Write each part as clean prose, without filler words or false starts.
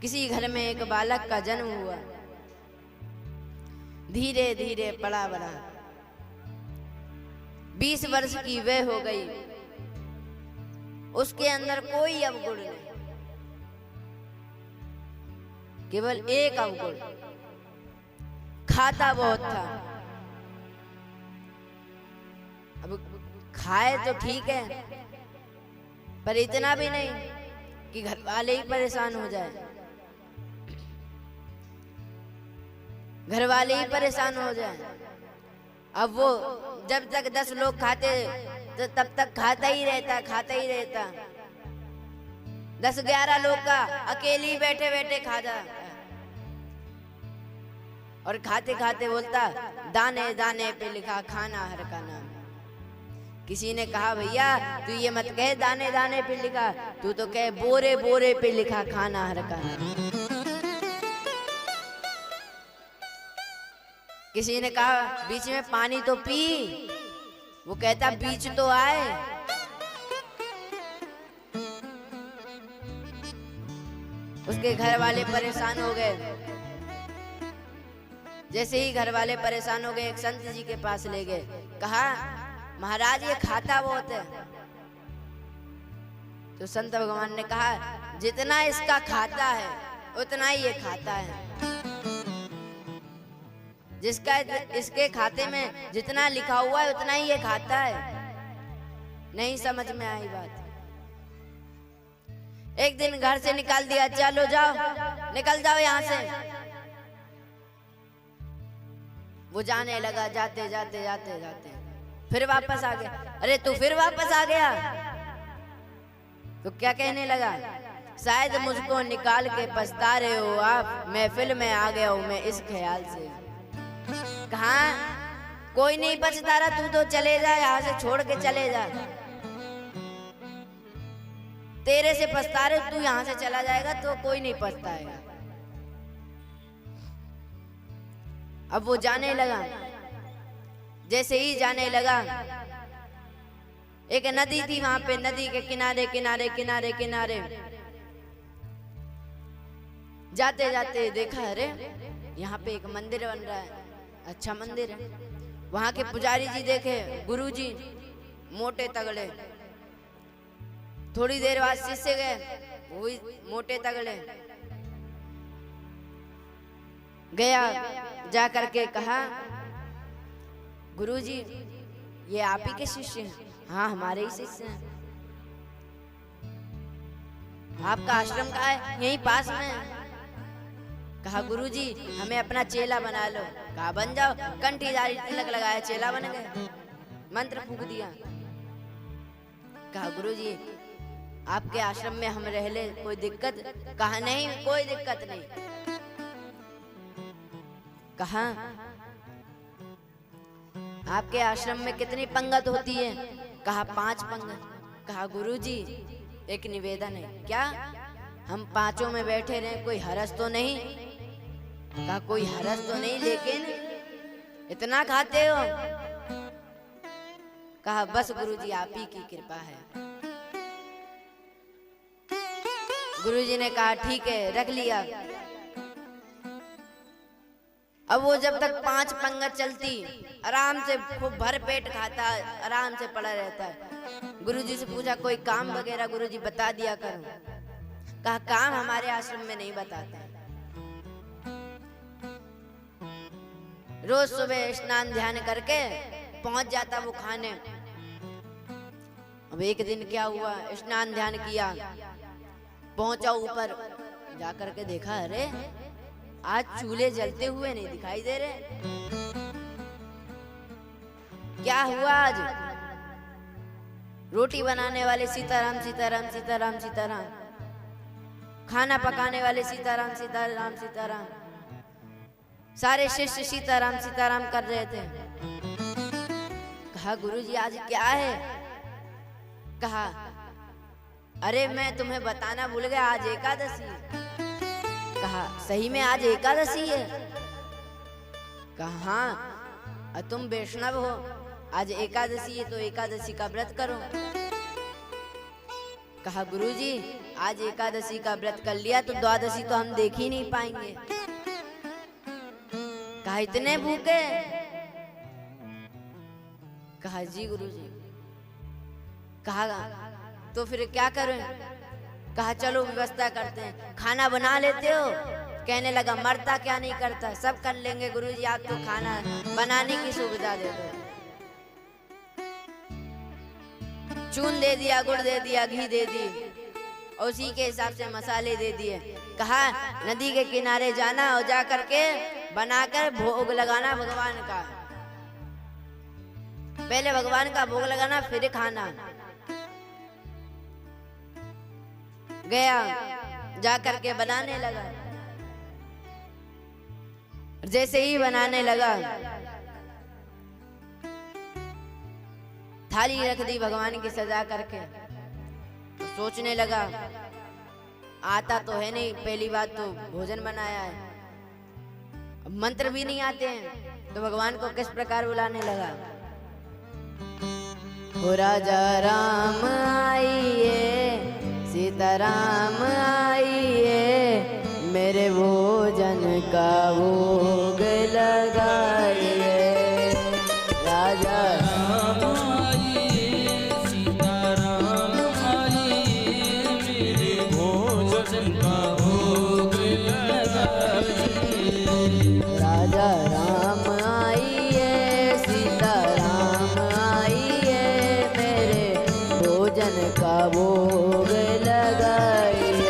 किसी घर में एक बालक का जन्म हुआ। धीरे धीरे पला बड़ा, 20 वर्ष की वह हो गई। उसके अंदर कोई अवगुण नहीं, केवल एक अवगुण, खाता बहुत था। अब खाए तो ठीक है, पर इतना भी नहीं कि घर वाले ही परेशान हो जाए। घर वाले ही परेशान हो जाए। अब वो जब तक 10 लोग खाते तो तब तक खाता ही रहता। 10-11 लोग का अकेली बैठे बैठे खा जाता। और खाते खाते बोलता, दाने दाने पे लिखा खाना हर का नाम। किसी ने कहा, भैया तू ये मत कहे दाने दाने पे लिखा, तू तो कहे बोरे बोरे पे लिखा खाना हर का नाम। किसी ने कहा, बीच में पानी तो पी, वो कहता बीच तो आए। उसके घर वाले परेशान हो गए। जैसे ही घर वाले परेशान हो गए, एक संत जी के पास ले गए। कहा, महाराज ये खाता बहुत है। तो संत भगवान ने कहा, जितना इसका खाता है उतना ही ये खाता है। जिसका इसके खाते में जितना लिखा हुआ है उतना ही ये खाता है। नहीं समझ में आई बात। एक दिन घर से निकाल दिया, चलो जाओ, निकल जाओ यहाँ से। वो जाने लगा, जाते जाते जाते जाते फिर वापस आ गया। अरे तू फिर वापस आ गया? तो क्या कहने लगा, शायद मुझको निकाल के पछता रहे हो आप, महफिल में आ गया हूं मैं इस ख्याल से। कहा, कोई नहीं पछता रहा, तू तो चले जा यहाँ से, छोड़ के चले जा। तेरे से पछता रहे, तू यहाँ से चला जाएगा तो कोई नहीं पछताएगा। अब वो जाने लगा। जैसे ही जाने लगा, एक नदी थी वहां पे, नदी के किनारे किनारे किनारे किनारे जाते जाते देखा, अरे यहाँ पे एक मंदिर बन रहा है, अच्छा मंदिर है। वहां के पुजारी जी देखे, गुरुजी मोटे तगड़े। थोड़ी देर बाद शिष्य गए, वो भी मोटे तगड़े। गया, जा करके कहा, गुरुजी ये आप ही के शिष्य हैं? हाँ हमारे ही शिष्य हैं। आपका आश्रम कहाँ है? यहीं पास में है। कहा, गुरुजी हमें अपना चेला बना लो। कहा, बन जाओ। कंठी जारी तिलक लगाया, चेला बन गए, मंत्र फूंक दिया। कहा, गुरुजी आपके आश्रम में हम रह ले, कोई दिक्कत? कहा, नहीं कोई दिक्कत नहीं। कहा, आपके आश्रम में कितनी पंगत होती है? कहा, 5 पंगत। कहा, गुरुजी एक निवेदन है। क्या? हम 5 में बैठे रहे, कोई हरस तो नहीं? कहा, कोई हरस तो नहीं, लेकिन इतना खाते हो? कहा, बस गुरुजी आप ही की कृपा है। गुरुजी ने कहा, ठीक है, रख लिया। अब वो जब तक 5 पंगत चलती, आराम से खूब भर पेट खाता, आराम से पड़ा रहता है। गुरुजी से पूछा, कोई काम वगैरह? गुरुजी बता दिया करो। कहा, काम हमारे आश्रम में नहीं बताते। रोज सुबह स्नान ध्यान करके पहुंच जाता वो खाने। अब एक दिन क्या हुआ, स्नान ध्यान किया, पहुंचा ऊपर, जाकर के देखा, अरे आज चूल्हे जलते हुए नहीं दिखाई दे रहे। क्या हुआ आज? रोटी बनाने वाले सीताराम सीताराम सीताराम सीताराम, खाना पकाने वाले सीताराम सीताराम सीताराम, सारे शिष्य सीताराम सीताराम कर रहे थे। कहा, गुरुजी आज क्या है? कहा, अरे मैं तुम्हें बताना भूल गया, आज एकादशी। कहा, सही में आज एकादशी है? कहा, हाँ, तुम वैष्णव हो, आज एकादशी है तो एकादशी का व्रत करो। कहा, गुरुजी आज एकादशी का व्रत कर लिया तो द्वादशी तो हम देख ही नहीं पाएंगे। कहा इतने भूखे? कहा जी गुरुजी। कहा तो फिर क्या करें? कहा चलो व्यवस्था करते हैं, खाना बना लेते हो? कहने लगा मरता क्या नहीं करता, सब कर लेंगे गुरुजी, आप तो खाना बनाने की सुविधा दे दो। चून दे दिया, गुड़ दे दिया, घी दे दी, और उसी के हिसाब से मसाले दे दिए। कहा नदी के किनारे जाना और जा करके बनाकर भोग लगाना भगवान का। पहले भगवान का भोग लगाना फिर खाना। गया, जा करके बनाने लगा। जैसे ही बनाने लगा थाली रख दी भगवान की सजा करके। तो सोचने लगा आता तो है नहीं, पहली बात तो भोजन बनाया है, अब मंत्र भी नहीं आते हैं, तो भगवान को किस प्रकार बुलाने लगा। हो राजा राम आइए, सीताराम आइए, मेरे भोजन का भोग लगाइए। राजा राम आइए, सीताराम आइए, मेरे भोजन का भोग लगाइए। राजा राम आइए, सीताराम आइए, मेरे भोजन का भोग लगाइए।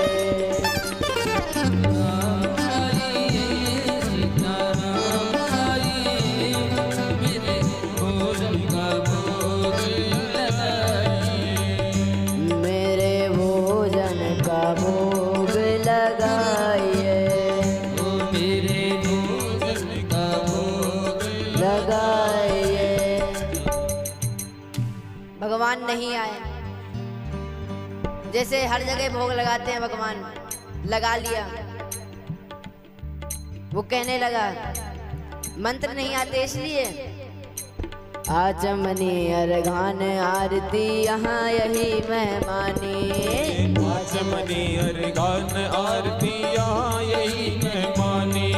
भगवान नहीं आए। जैसे हर जगह भोग लगाते हैं भगवान, लगा लिया। वो कहने लगा मंत्र नहीं आते इसलिए। आचमनी अर्घान आरती यहाँ यही मेहमानी। आचमनी अर्घान आरती यहाँ यही मेहमानी।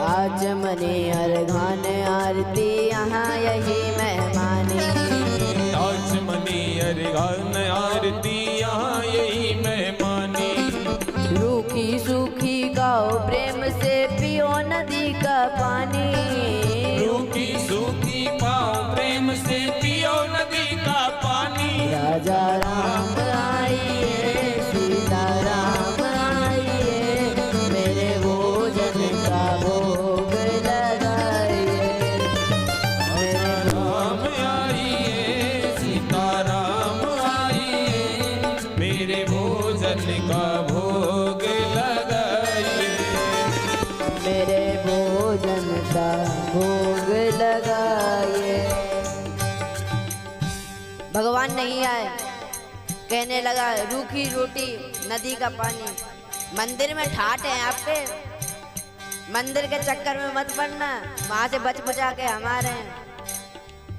आचमनी अर्घान आरती यहाँ यही मेहमानी। आचमनी अर्घान आरती यहाँ यही मेहमानी। रूखी सूखी गाओ प्रेम से पियो नदी का पानी। रूखी सूखी पाओ प्रेम से पियो नदी का पानी। राजा राम आइए, सीताराम आइए, मेरे भोजन का भोग लगाइए। राजा राम आइए, सीताराम आइए, मेरे भोजन का भोग लगाइए। मेरे भोजन का भोग लगाइए। भगवान नहीं आए। कहने लगा रूखी रोटी नदी का पानी। मंदिर में ठाट है आपके, मंदिर के चक्कर में मत पड़ना, वहां से बच बचा के हमारे हैं।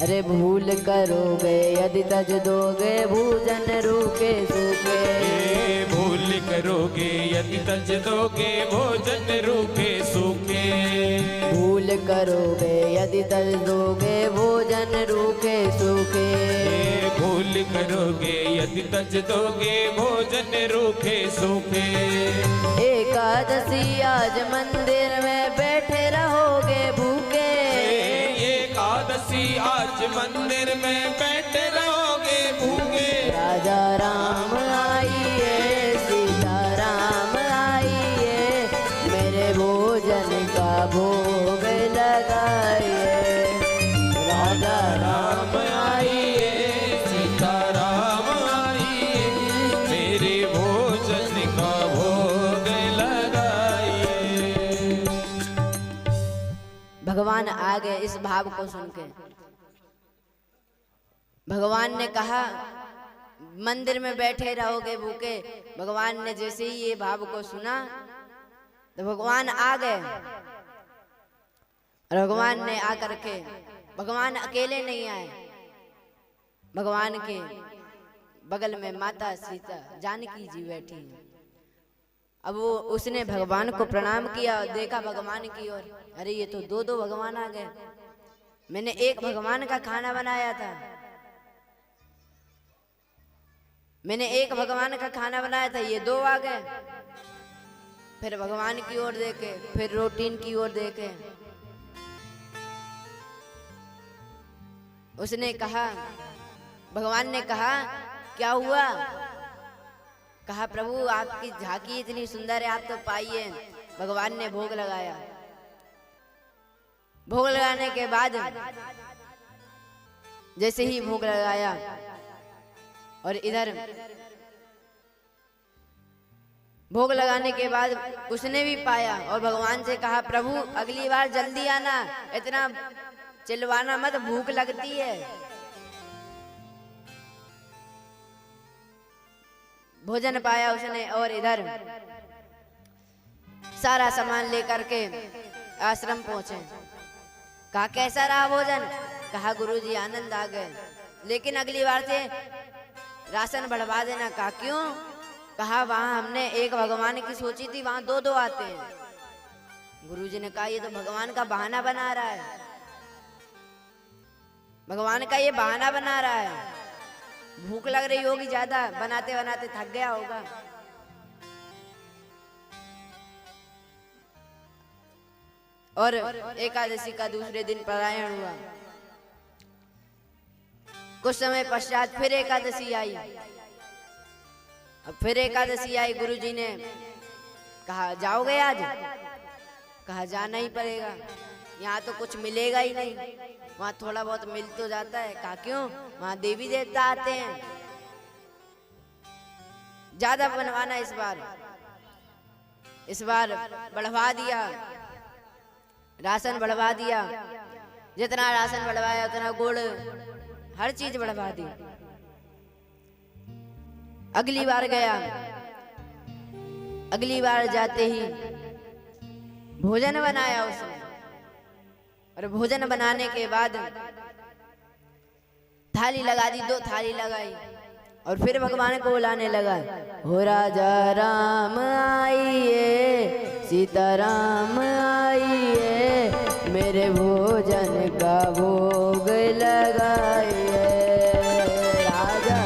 अरे भूल करोगे यदि तज दोगे भोजन रूखे सूखे। भूल करोगे यदि तज दोगे भोजन रूखे सूखे। भूल करोगे यदि तज दोगे भोजन रूखे सूखे। भूल करोगे यदि तज दोगे भोजन रूखे सूखे। एकादशी आज मंदिर में बैठे रहोगे भूखे। एकादशी आज मंदिर में बैठे रहोगे भूखे। राजा राम आइए, सीताराम आइए, मेरे भोजन का भोग लगाइए। राजा राम आइए, सीताराम आइए, मेरे भोजन का भोग लगाइए। भगवान आ गए इस भाव को सुन के। भगवान ने कहा मंदिर में बैठे रहोगे भूखे। भगवान ने जैसे ही ये भाव को सुना तो भगवान आ गए। और भगवान ने आकर के, भगवान अकेले नहीं आए, भगवान के बगल में माता सीता जानकी जी बैठी हैं। अब वो उसने भगवान को प्रणाम किया और देखा भगवान की ओर, अरे ये तो दो दो भगवान आ गए। मैंने एक भगवान का खाना बनाया था, मैंने एक भगवान का खाना बनाया था, ये दो आ गए। फिर भगवान की ओर देखे, फिर रूटीन की ओर देखे। उसने कहा, भगवान ने कहा क्या हुआ? कहा प्रभु आपकी झांकी इतनी सुंदर है, आप तो पाइए। भगवान ने भोग लगाया। भोग लगाने के बाद जैसे ही भोग लगाया और इधर भोग लगाने के बाद उसने भी पाया और भगवान से कहा प्रभु अगली बार जल्दी आना, इतना चिल्लाना मत, भूख लगती है। भोजन पाया उसने और इधर सारा सामान लेकर के आश्रम पहुंचे। कहा कैसा रहा भोजन? कहा गुरुजी आनंद आ गए, लेकिन अगली बार से राशन बढ़वा देना। कहा क्यों? कहा वहां हमने एक भगवान की सोची थी, वहां दो दो आते हैं। गुरुजी ने कहा ये तो भगवान का बहाना बना रहा है, भगवान का ये बहाना बना रहा है। भूख लग रही होगी ज्यादा, बनाते बनाते थक गया होगा। और एकादशी का दूसरे दिन पारायण हुआ। कुछ समय पश्चात फिर एकादशी आई। अब फिर एकादशी आई, गुरुजी ने कहा जाओगे आज? कहा जाना ही पड़ेगा, यहाँ तो कुछ मिलेगा ही नहीं, वहाँ थोड़ा बहुत मिल तो जाता है। कहा क्यों? वहाँ देवी देवता आते हैं। ज्यादा बनवाना इस बार बढ़वा दिया, राशन बढ़वा दिया। जितना राशन बढ़वाया उतना गुड़, हर चीज बढ़वा दी। अगली बार गया, अगली बार जाते ही भोजन बनाया उसने, और भोजन बनाने के बाद थाली लगा दी, दो थाली लगाई और फिर भगवान को बुलाने लगा। हो राजा राम आइए, सीता राम आइए, मेरे भोजन का भोग लगाइए। राजा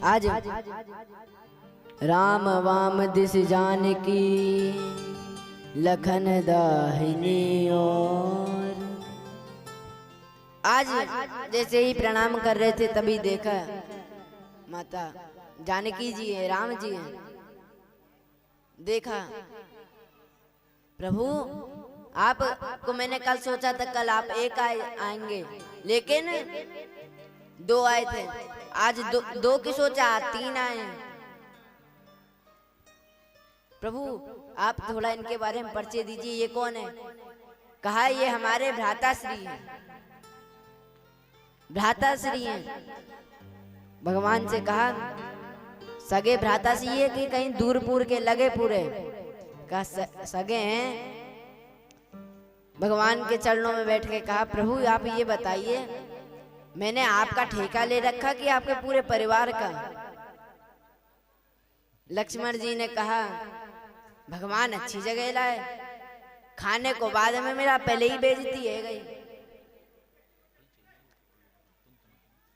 आज राम वाम दिस जानकी, लखन दाहिनी ओर। आज जैसे ही प्रणाम कर रहे थे तभी देखा माता जानकी जी है, राम जी हैं। देखा प्रभु आपको मैंने कल सोचा था कल आप एक आएंगे, लेकिन दो आए थे। आज दो की सोचा, तीन आए हैं। प्रभु आप थोड़ा इनके बारे में परिचय दीजिए, ये कौन है? कहा ये हमारे भ्राताश्री हैं, भ्राताश्री हैं। भगवान से कहा सगे भ्राताश्री है कि कहीं दूरपुर के लगे पूरे? कहा सगे हैं। भगवान के चरणों में बैठ के कहा प्रभु आप ये बताइए, मैंने आपका ठेका ले रखा कि आपके पूरे परिवार का? लक्ष्मण जी ने कहा भगवान अच्छी जगह लाए, खाने को बाद में मेरा पहले ही बेइज्जती है गई।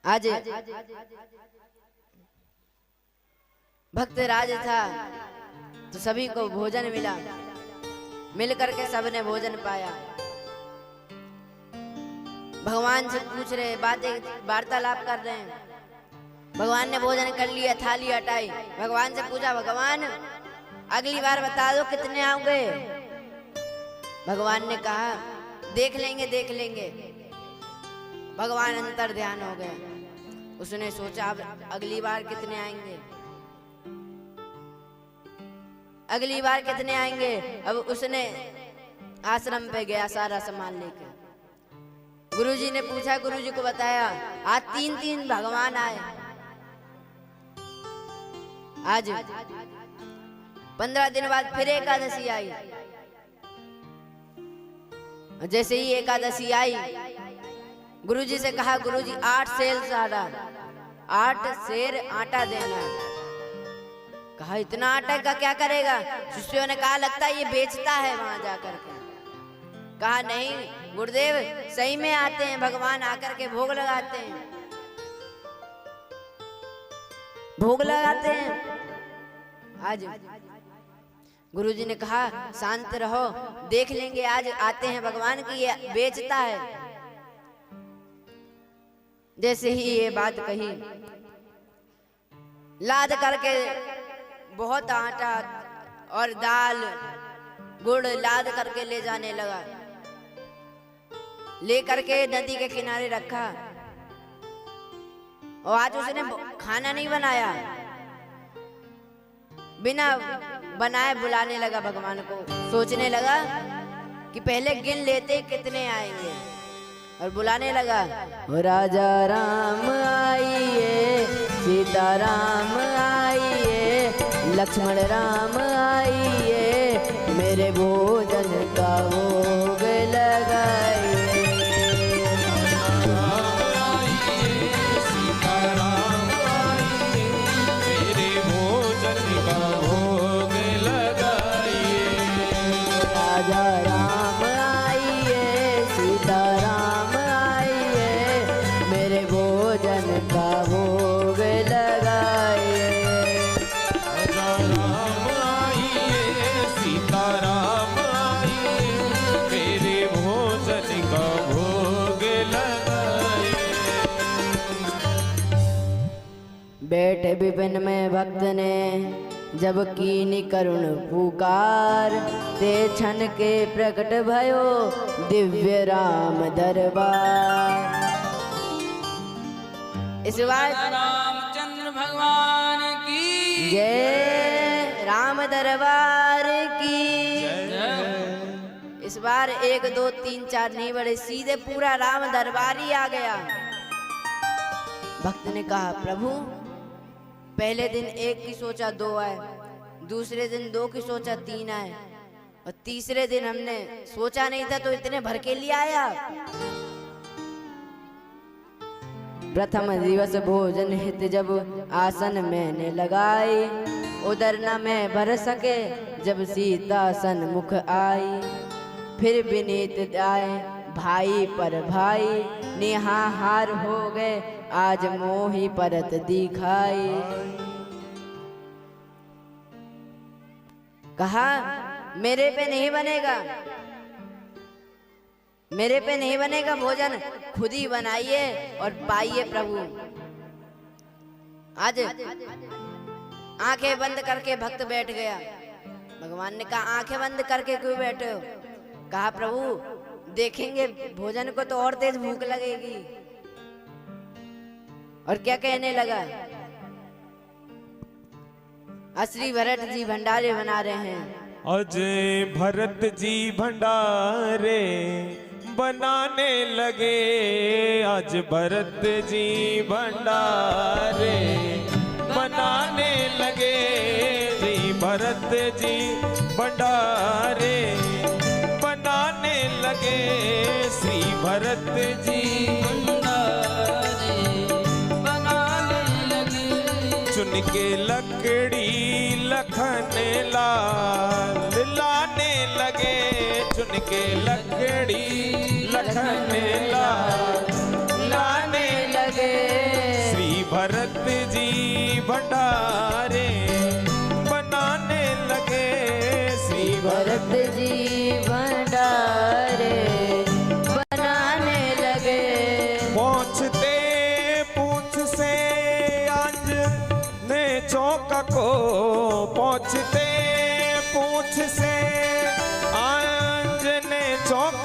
आज भक्त राज था तो सभी को भोजन मिला, मिल करके सबने भोजन पाया। भगवान से पूछ रहे, बातें वार्तालाप कर रहे हैं। भगवान ने भोजन कर लिया, थाली हटाई, भगवान से पूछा, भगवान अगली बार बता दो कितने आओगे। भगवान ने कहा देख लेंगे देख लेंगे। भगवान अंतर ध्यान हो गए। उसने सोचा अब अगली बार कितने आएंगे, अगली बार कितने आएंगे। अब उसने आश्रम पे गया सारा सामान लेकर। गुरुजी ने पूछा, गुरुजी को बताया, आज 3 भगवान आए। आज 15 दिन बाद फिर एकादशी आई। जैसे ही एकादशी आई, गुरुजी से कहा, गुरुजी 8 सेर सारा 8 सेर आटा देना। कहा इतना आटा का क्या करेगा। शिष्यों ने कहा लगता है ये बेचता है वहां जाकर के। कहा नहीं गुरुदेव, सही में आते हैं भगवान, आकर के भोग लगाते हैं, भोग लगाते हैं। आज गुरुजी ने कहा शांत रहो, देख लेंगे, आज आते हैं भगवान की, ये बेचता है। जैसे ही ये बात कही, लाद करके बहुत आटा और दाल गुड़ लाद करके ले जाने लगा। ले करके नदी के किनारे रखा। और आज उसने खाना नहीं बनाया, बिना बनाए बुलाने लगा भगवान को। सोचने लगा कि पहले गिन लेते कितने आएंगे, और बुलाने लगा, राजा राम आइए, सीता राम आइए, लक्ष्मण राम आइए, मेरे भोजन का भोग लगाइए। बैठे विपिन में भक्त ने जब कीनी करुण पुकार, ते क्षण के प्रकट भयो दिव्य राम दरबार। इस बार रामचंद्र भगवान की जय, राम दरबार की जय। इस बार 1 2 3 4 नहीं बढ़े, सीधे पूरा राम दरबार ही आ गया। भक्त ने कहा प्रभु, पहले दिन 1 की सोचा 2 आए, दूसरे दिन 2 की सोचा 3 आए, और तीसरे दिन हमने सोचा नहीं था तो इतने भर के लिए आया। प्रथम दिवस भोजन हित जब आसन मैंने लगाई, उधर न मैं भर सके जब सीता सन्मुख आई। फिर विनीत आए भाई पर भाई, निहाहार हो गए आज मोही परत दिखाई। कहा मेरे पे नहीं बनेगा, मेरे पे नहीं बनेगा भोजन, खुद ही बनाइए और पाइए प्रभु। आज आंखें बंद करके भक्त बैठ गया। भगवान ने कहा आंखें बंद करके क्यों बैठे हो। कहा प्रभु देखेंगे भोजन को तो और तेज भूख लगेगी। और क्या कहने लगा, श्री भरत जी भंडारे बना रहे हैं। अजय भरत जी भंडारे बनाने लगे, आज भरत जी भंडारे बनाने लगे। जी भरत जी भंडारे बनाने लगे, श्री भरत जी भंडारे बनाने लगे। चुन के लकड़ी लखन लाल लाने लगे, चुन के लकड़ी लखन लाल लाने लगे। श्री भरत जी भंडारे बनाने लगे, श्री भरत जी भंडारे बनाने लगे। पहुँचते पूछ से आज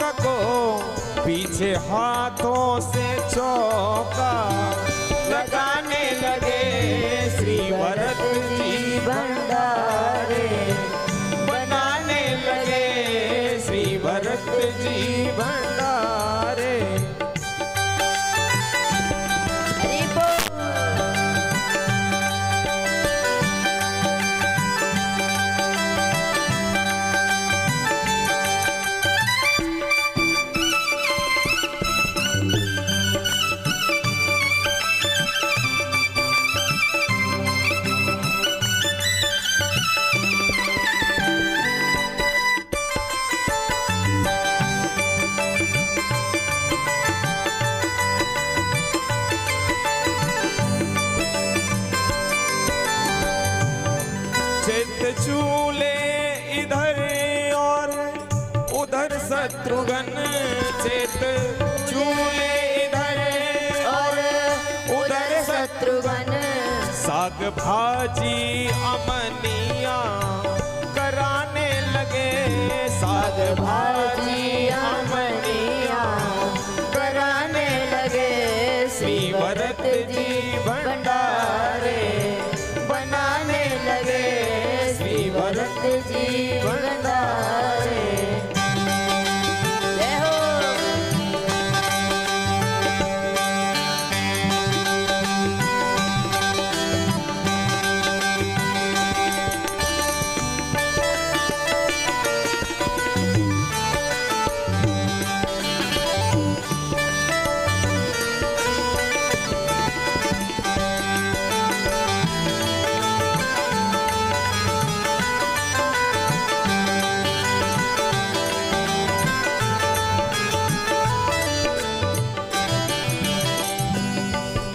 चौक को पीछे हाथों से चौका लगाने लगे श्री भरत जी भंडारे बनाने लगे श्री भरत जी भंडारे। हरि बोल। चित चूले इधर और उधर शत्रुघ्न चित चूले इधर और उधर शत्रुघ्न साग भाजी अमनिया कराने लगे साग भाजी अमनिया कराने लगे श्री भरत जी भंडारे बनाने लगे श्री भरत जी भंडारे। जय हो।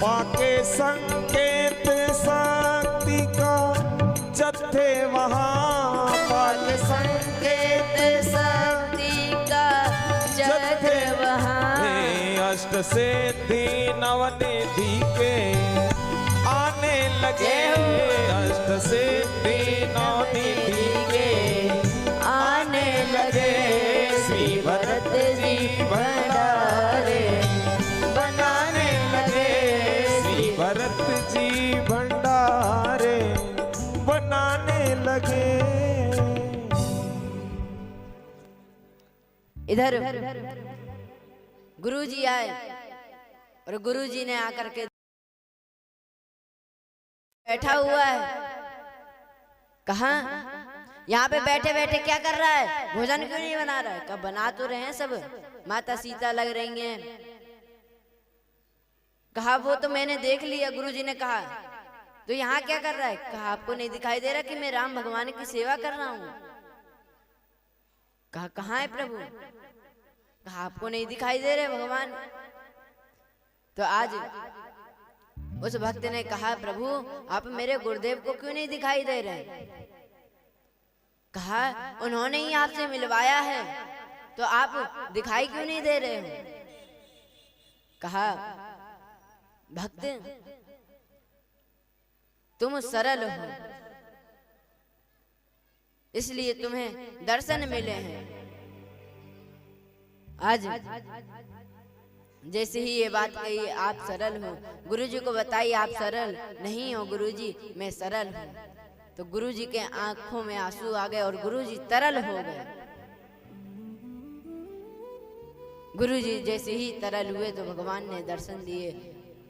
पाके संकेत शक्ति का जत्थे वहाँ पाक संकेत शक्ति का जग वहाँ अष्ट सिद्धि नवनिधि के आने लगे अष्ट सिद्धि नवनिधि के आने लगे श्री भरत जी भंडारे बनाने लगे श्री भरत जी भंडारे बनाने लगे। इधर गुरुजी आए और गुरुजी ने आकर के बैठा हुआ है। कहा यहाँ पे बैठे बैठे क्या कर रहा है, भोजन क्यों नहीं बना रहा है? कब बना तो रहे हैं सब, माता सीता लग रही हैं। कहा वो तो मैंने देख लिया। गुरुजी ने कहा तो यहाँ क्या कर रहा है? कहा आपको नहीं दिखाई दे रहा कि मैं राम भगवान की सेवा कर रहा हूँ। कहा कहाँ है प्रभु? कहा आपको नहीं दिखाई दे रहे भगवान। तो आज उस भक्त ने कहा प्रभु आप मेरे गुरुदेव को क्यों नहीं दिखाई दे रहे? कहा उन्होंने ही आपसे मिलवाया है तो आप दिखाई क्यों नहीं दे रहे हो? कहा भक्त तुम सरल हो इसलिए तुम्हें दर्शन मिले हैं। आज जैसे ही ये बात कही आप सरल हो, गुरुजी को बताइए आप सरल नहीं हो। गुरुजी मैं सरल हूँ। तो गुरुजी के आंखों में आंसू आ गए और गुरुजी तरल हो गए। गुरुजी जैसे ही तरल हुए तो भगवान ने दर्शन दिए।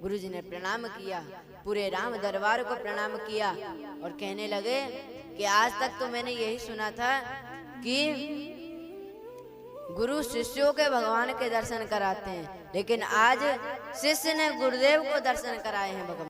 गुरुजी ने प्रणाम किया, पूरे राम दरबार को प्रणाम किया और कहने लगे कि आज तक तो मैंने यही सुना था कि गुरु शिष्यों के भगवान के दर्शन कराते हैं, लेकिन आज शिष्य ने गुरुदेव को दर्शन कराए हैं भगवान।